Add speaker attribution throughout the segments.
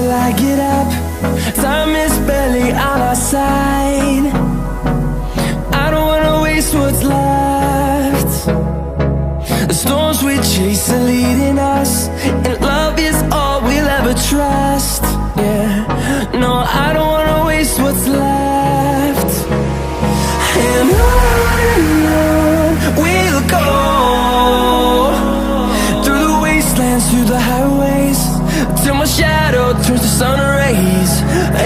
Speaker 1: till I get up. Time is barely on our side. I don't wanna waste what's left. The storms we chase are leading us, and love is all we'll ever trust. Yeah, no, I don't wanna waste what's left. And on we'll go, through the wastelands, through the highways, till my shadow turns to sun rays.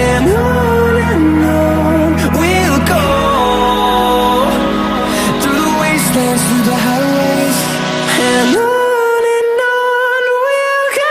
Speaker 1: And on we'll go, through the wastelands, through the highways, and on we'll go.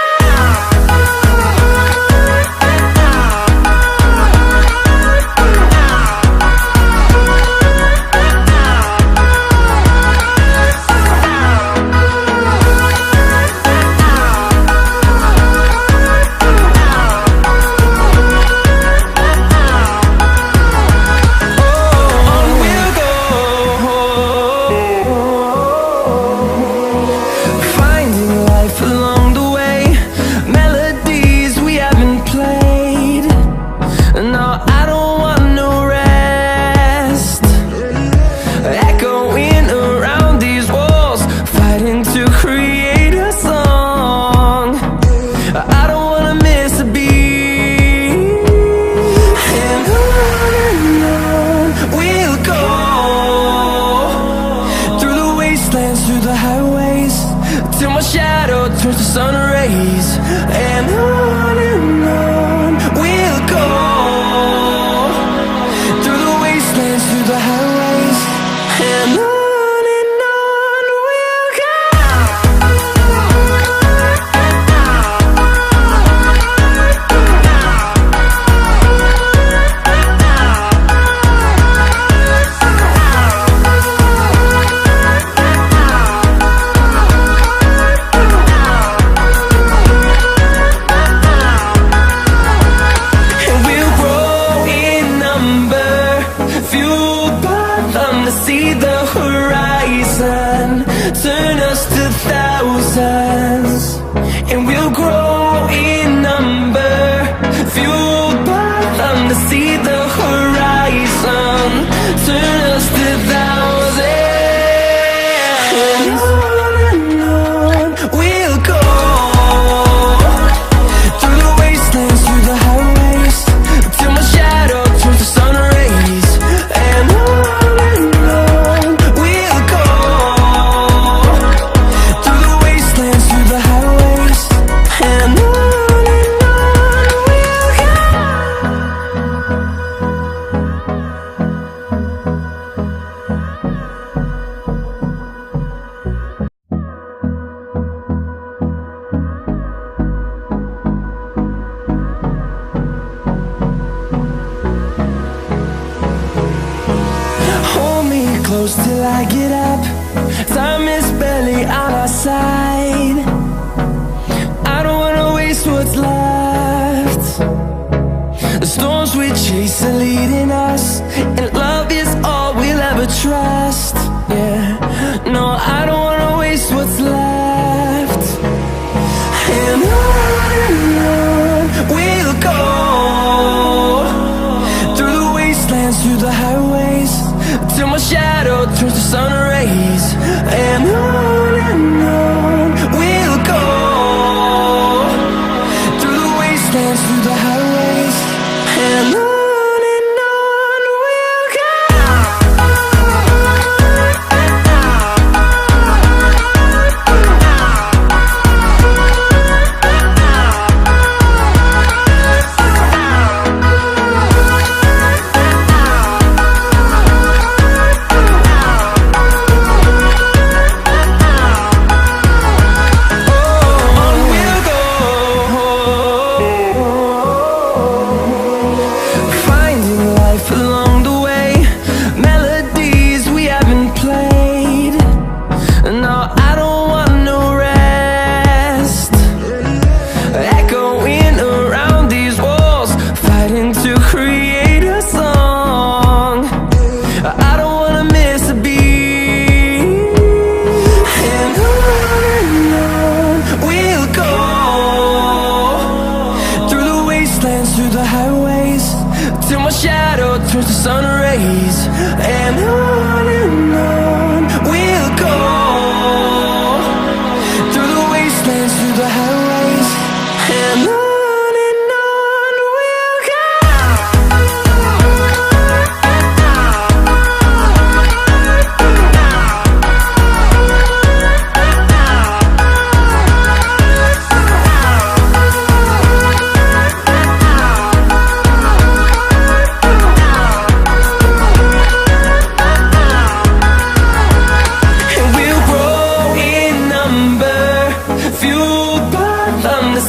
Speaker 1: Through the highways, till my shadow turns to sun rays. And on we'll go, through the wastelands, through the highways, and on we'll go. See the horizon turn us to thousands, and we'll grow in number, fueled by them. To see the horizon turn us to thousands, and on we'll go, through the wastelands, through the highways, till my shadow turns to sun rays. And close till I get up. Time is barely on our side. I don't wanna waste what's left. The storms we chase are leading us, and love is all we'll ever trust. Yeah, no, I don't wanna waste what's left. And on we'll go, through the wastelands, through the highways, till my shadow turns to sun rays. And on we'll go, through the wastelands, through the highways, and on. We'll go. till my shadow turns to sun rays. And on we'll go, through the wastelands, through the highways, and on we'll go.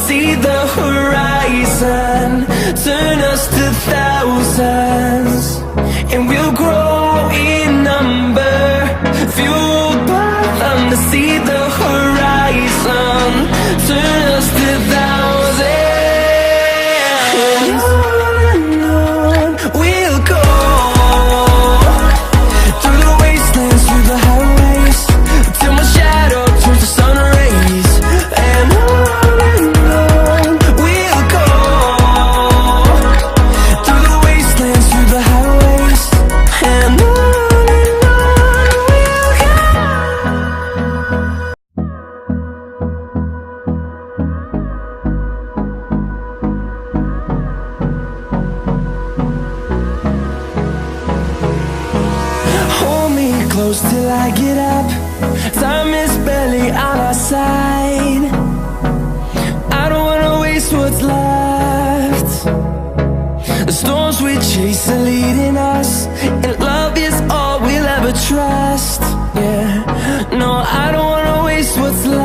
Speaker 1: See the horizon turn us to thousands, and we'll grow in number, fueled by them to see the horizon turn us to thousands. And on we'll go, through the wastelands, through the highways, till my shadow turns to sun rays. And close till I get up. Time is barely on our side. I don't wanna waste what's left. The storms we chase are leading us, and love is all we'll ever trust. Yeah, no, I don't wanna waste what's left.